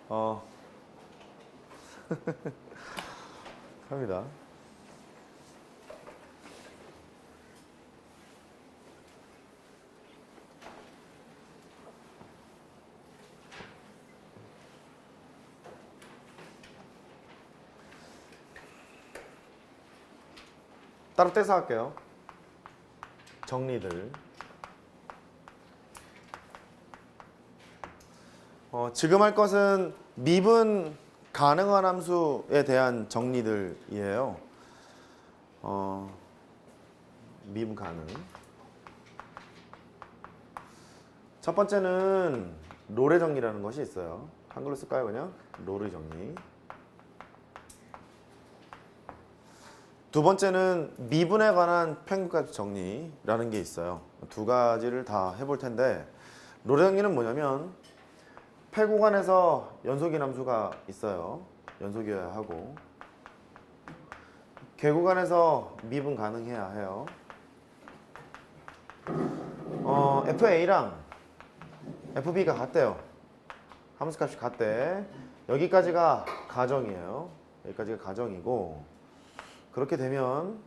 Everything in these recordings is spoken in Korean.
어, 갑니다. 따로 떼서 할게요. 정리들. 지금 할 것은 미분 가능한 함수에 대한 정리들이에요. 미분 가능. 첫 번째는 롤의 정리라는 것이 있어요. 한글로 쓸까요, 그냥? 롤의 정리. 두 번째는 미분에 관한 평균값 정리라는 게 있어요. 두 가지를 다 해볼 텐데, 롤의 정리는 뭐냐면 패구간에서 연속인 함수가 있어요. 연속이어야 하고, 궤구간에서 미분 가능해야 해요. FA랑 FB가 같대요. 함수값이 같대. 여기까지가 가정이에요. 여기까지가 가정이고, 그렇게 되면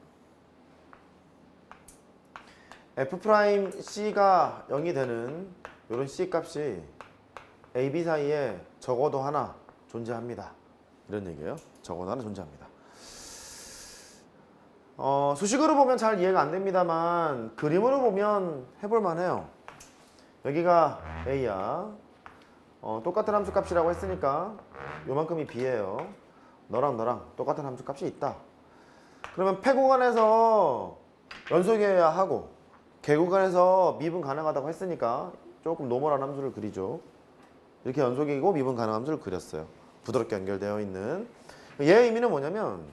F'C가 0이 되는 이런 C 값이 A, B 사이에 적어도 하나 존재합니다. 이런 얘기예요. 적어도 하나 존재합니다. 수식으로 보면 잘 이해가 안 됩니다만 그림으로 보면 해볼 만해요. 여기가 A야. 똑같은 함수 값이라고 했으니까 요만큼이 B예요. 너랑 너랑 똑같은 함수 값이 있다. 그러면 패구간에서 연속이어야 하고 궤구간에서 미분 가능하다고 했으니까 조금 노멀한 함수를 그리죠. 이렇게 연속이고 미분 가능한 함수를 그렸어요. 부드럽게 연결되어 있는. 얘의 의미는 뭐냐면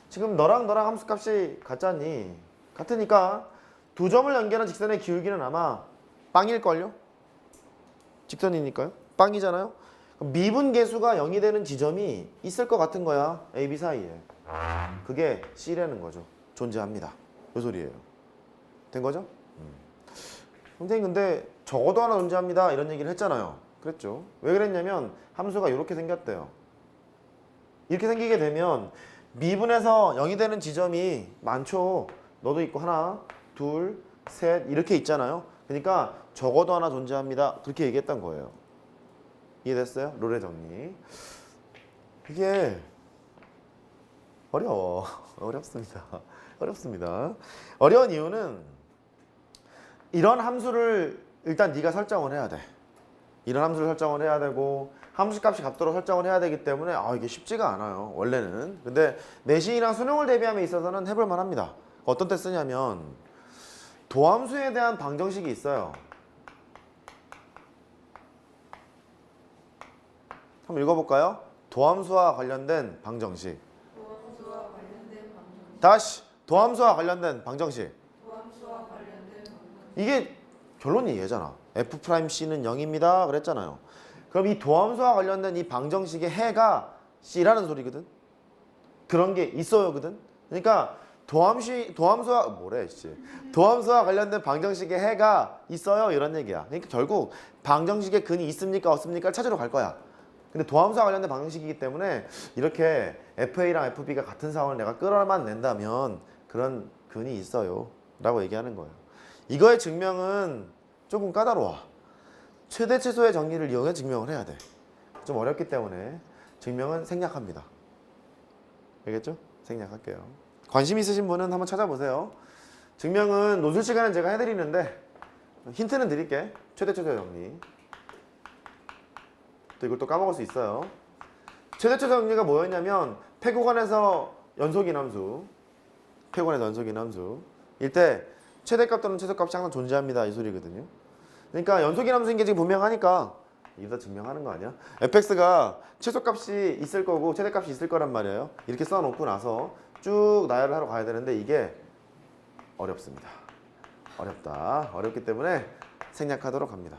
지금 너랑 너랑 함수값이 같잖니. 같으니까 두 점을 연결한 직선의 기울기는 아마 빵일걸요? 직선이니까요. 빵이잖아요. 미분 계수가 0이 되는 지점이 있을 것 같은 거야. A, B 사이에. 그게 C라는 거죠. 존재합니다. 이 소리예요. 된 거죠? 선생님 근데 적어도 하나 존재합니다. 이런 얘기를 했잖아요. 그랬죠. 왜 그랬냐면 함수가 이렇게 생겼대요. 이렇게 생기게 되면 미분에서 0이 되는 지점이 많죠. 너도 있고 하나, 둘, 셋 이렇게 있잖아요. 그러니까 적어도 하나 존재합니다. 그렇게 얘기했던 거예요. 이해됐어요? 롤의 정리. 이게 어려워. 어렵습니다. 어렵습니다. 어려운 이유는 이런 함수를 일단 네가 설정을 해야 돼. 이런 함수를 설정을 해야 되고 함수 값이 같도록 설정을 해야 되기 때문에 이게 쉽지가 않아요. 원래는. 근데 내신이랑 수능을 대비함에 있어서는 해볼 만합니다. 어떤 때 쓰냐면 도함수에 대한 방정식이 있어요. 한번 읽어볼까요? 도함수와 관련된 방정식. 다시 도함수와 관련된 방정식. 이게 결론이 얘잖아. F'C는 0입니다. 그랬잖아요. 그럼 이 도함수와 관련된 이 방정식의 해가 C라는 소리거든. 그런 게 있어요거든. 그러니까 도함수와 관련된 방정식의 해가 있어요. 이런 얘기야. 그러니까 결국 방정식의 근이 있습니까? 없습니까? 찾으러 갈 거야. 근데 도함수와 관련된 방정식이기 때문에 이렇게 FA랑 FB가 같은 상황을 내가 끌어만 낸다면 그런 근이 있어요. 라고 얘기하는 거예요. 이거의 증명은 조금 까다로워. 최대 최소의 정리를 이용해 증명을 해야 돼. 좀 어렵기 때문에 증명은 생략합니다. 알겠죠? 생략할게요. 관심 있으신 분은 한번 찾아보세요. 증명은 논술 시간은 제가 해드리는데 힌트는 드릴게. 최대 최소의 정리. 또 이걸 또 까먹을 수 있어요. 최대 최소 정리가 뭐였냐면 패구간에서 연속인 함수. 패구간에서 연속인 함수. 이때 최대값 또는 최소값이 항상 존재합니다. 이 소리거든요. 그러니까 연속인 함수인 게 지금 분명하니까 이거 증명하는 거 아니야? fx가 최소값이 있을 거고 최대값이 있을 거란 말이에요. 이렇게 써놓고 나서 쭉 나열을 하러 가야 되는데 이게 어렵습니다. 어렵다. 어렵기 때문에 생략하도록 합니다.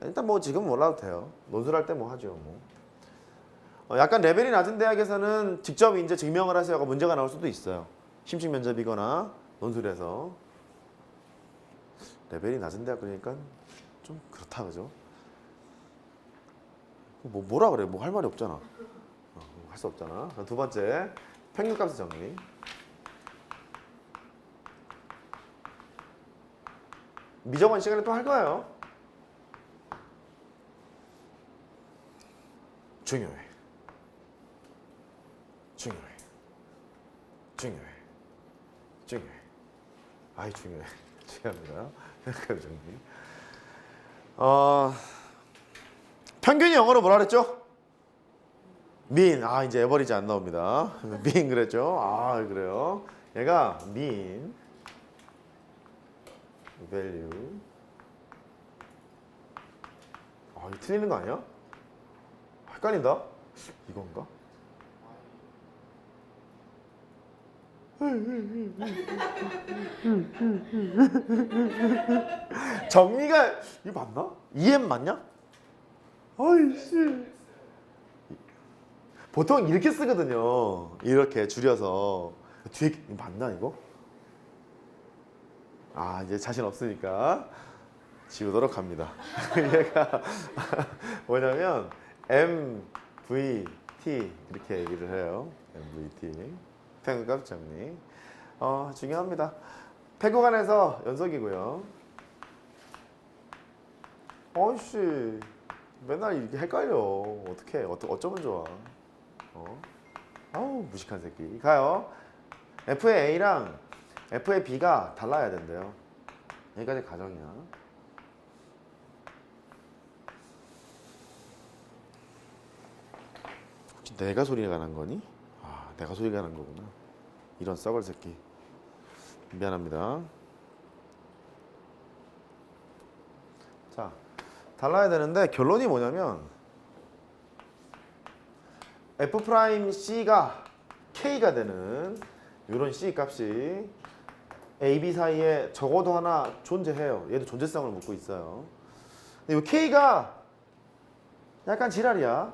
일단 뭐 지금 몰라도 돼요. 논술할 때 뭐 하죠. 뭐. 약간 레벨이 낮은 대학에서는 직접 이제 증명을 하세요가 문제가 나올 수도 있어요. 심식 면접이거나 논술에서. 레벨이 낮은 대학 그러니까 좀 그렇다 그죠? 뭐라 그래? 뭐 할 말이 없잖아. 할 수 없잖아. 두 번째, 평균값의 정리. 미적원 시간에 또 할 거예요. 중요해. 중요해. 중요해. 중요해. 아이 중요해. 중요합니다. 평균값의 정리. 평균이 영어로 뭐라 그랬죠? mean. 이제 에버리지 안 나옵니다. mean 그랬죠? 그래요. 얘가 mean value. 이거 틀리는 거 아니야? 헷갈린다? 이건가? 정리가 이거 맞나? EM 맞냐? 아이씨. 보통 이렇게 쓰거든요. 이렇게 줄여서 뒤에 이거 맞나 이거? 이제 자신 없으니까 지우도록 합니다. 얘가 뭐냐면 MVT 이렇게 얘기를 해요. MVT 평균값 정리. 중요합니다. 패구간에서 연속이고요. 어이씨 맨날 이렇게 헷갈려. 어떻게 어쩌면 좋아. 무식한 새끼. 가요. F의 A랑 F의 B가 달라야 된대요. 여기까지 가정이야. 혹시 내가 소리가 난 거니? 내가 소리가 난 거구나. 이런 썩을 새끼. 미안합니다. 자, 달라야 되는데 결론이 뭐냐면 F'C가 K가 되는 이런 C 값이 A, B 사이에 적어도 하나 존재해요. 얘도 존재성을 묻고 있어요. 근데 이 K가 약간 지랄이야.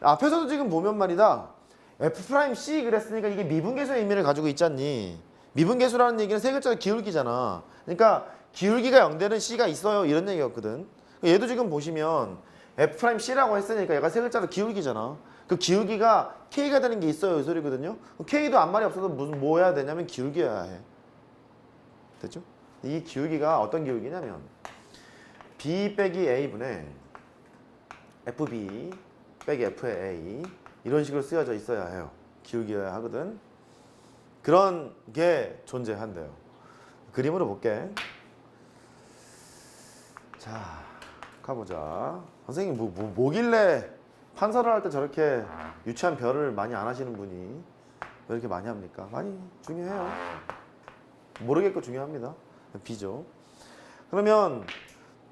앞에서도 지금 보면 말이다. F'C 그랬으니까 이게 미분계수의 의미를 가지고 있잖니. 미분계수라는 얘기는 세 글자 기울기잖아. 그러니까 기울기가 0되는 C가 있어요. 이런 얘기였거든. 얘도 지금 보시면 F'C라고 했으니까 얘가 세 글자로 기울기잖아. 그 기울기가 K가 되는 게 있어요. 이 소리거든요. K도 아무 말이 없어도 뭐 해야 되냐면 기울기여야 해. 됐죠? 이 기울기가 어떤 기울기냐면 B 빼기 A분의 FB 빼기 F의 A 이런 식으로 쓰여져 있어야 해요. 기울기여야 하거든. 그런 게 존재한대요. 그림으로 볼게. 자, 가보자. 선생님 뭐길래 판서를 할 때 저렇게 유치한 별을 많이 안 하시는 분이 왜 이렇게 많이 합니까? 많이 중요해요. 모르겠고 중요합니다. B죠. 그러면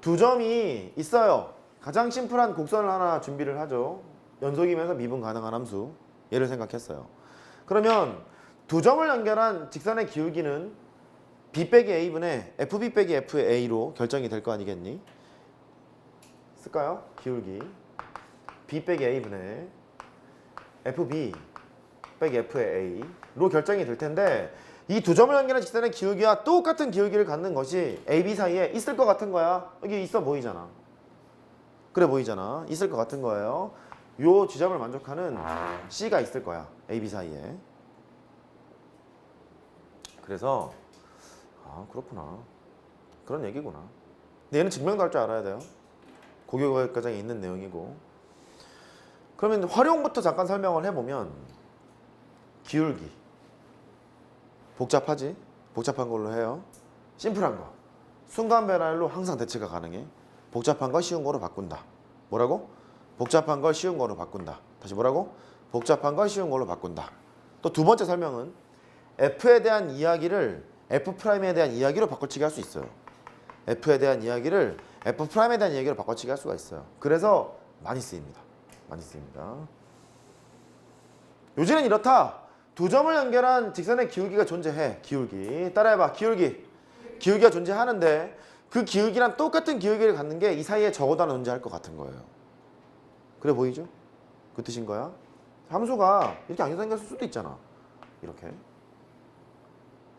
두 점이 있어요. 가장 심플한 곡선을 하나 준비를 하죠. 연속이면서 미분 가능한 함수. 얘를 생각했어요. 그러면 두 점을 연결한 직선의 기울기는 B 빼기 A분의 FB 빼기 F의 A로 결정이 될 거 아니겠니? 쓸까요? 기울기 B 빼기 A분의 FB 빼기 F의 A로 결정이 될 텐데 이 두 점을 연결한 직선의 기울기와 똑같은 기울기를 갖는 것이 AB 사이에 있을 것 같은 거야. 여기 있어 보이잖아. 그래 보이잖아. 있을 것 같은 거예요. 요 지점을 만족하는 C가 있을 거야. AB 사이에. 그래서 그렇구나. 그런 얘기구나. 근데 얘는 증명도 할 줄 알아야 돼요. 고교과정에 있는 내용이고. 그러면 활용부터 잠깐 설명을 해보면 기울기. 복잡하지? 복잡한 걸로 해요. 심플한 거. 순간 변화율로 항상 대체가 가능해. 복잡한 걸 쉬운 거로 바꾼다. 뭐라고? 복잡한 걸 쉬운 거로 바꾼다. 다시 뭐라고? 복잡한 걸 쉬운 걸로 바꾼다. 또 두 번째 설명은 F에 대한 이야기를 F'에 대한 이야기로 바꿔치기 할 수 있어요. F에 대한 이야기를 F'에 대한 이야기로 바꿔치기 할 수가 있어요. 그래서 많이 쓰입니다. 많이 쓰입니다. 요지는 이렇다. 두 점을 연결한 직선의 기울기가 존재해. 기울기. 따라해봐. 기울기. 기울기가 존재하는데 그 기울기랑 똑같은 기울기를 갖는 게 이 사이에 적어도 하나 존재할 것 같은 거예요. 그래 보이죠? 그 뜻인 거야. 함수가 이렇게 안 생겼을 수도 있잖아. 이렇게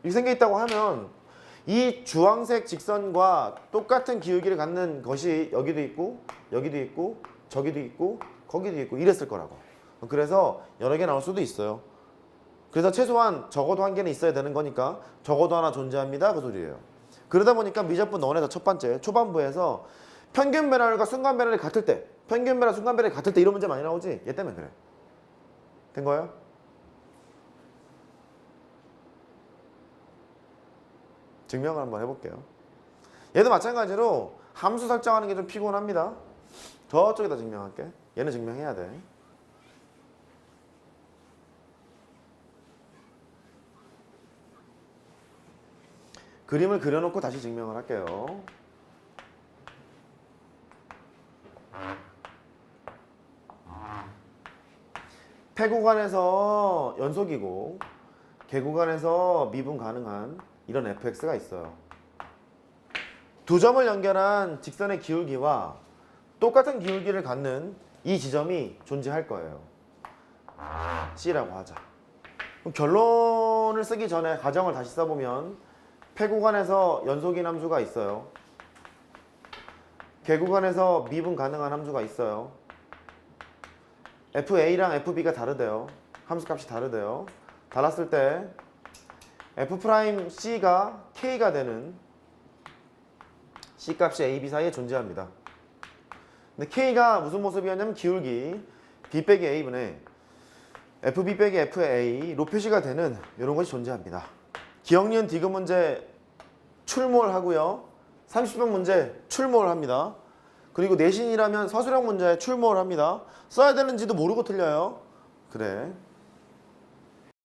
생겨 있다고 하면 이 주황색 직선과 똑같은 기울기를 갖는 것이 여기도 있고 여기도 있고 저기도 있고 거기도 있고 이랬을 거라고. 그래서 여러 개 나올 수도 있어요. 그래서 최소한 적어도 한 개는 있어야 되는 거니까 적어도 하나 존재합니다 그 소리예요. 그러다 보니까 미적분 너네가 첫 번째 초반부에서 평균 배럴과 순간 배럴이 같을 때, 평균 배럴 순간 배럴이 같을 때 이런 문제 많이 나오지? 얘 때문에 그래. 된 거예요? 증명을 한번 해볼게요. 얘도 마찬가지로 함수 설정하는 게 좀 피곤합니다. 저쪽에다 증명할게. 얘는 증명해야 돼. 그림을 그려놓고 다시 증명을 할게요. 폐구간에서 연속이고 개구간에서 미분 가능한 이런 fx가 있어요. 두 점을 연결한 직선의 기울기와 똑같은 기울기를 갖는 이 지점이 존재할 거예요. C라고 하자. 그럼 결론을 쓰기 전에 가정을 다시 써보면 폐구간에서 연속인 함수가 있어요. 개구간에서 미분 가능한 함수가 있어요. FA랑 FB가 다르대요. 함수값이 다르대요. 달랐을 때 F'C가 K가 되는 C값이 A, B 사이에 존재합니다. 근데 K가 무슨 모습이었냐면 기울기 B 빼기 A분의 FB 빼기 FA 로 표시가 되는 이런 것이 존재합니다. 기억, 니은, 디귿 문제 출몰하고요. 30번 문제 출몰합니다. 그리고 내신이라면 서술형 문제 출몰합니다. 써야 되는지도 모르고 틀려요. 그래.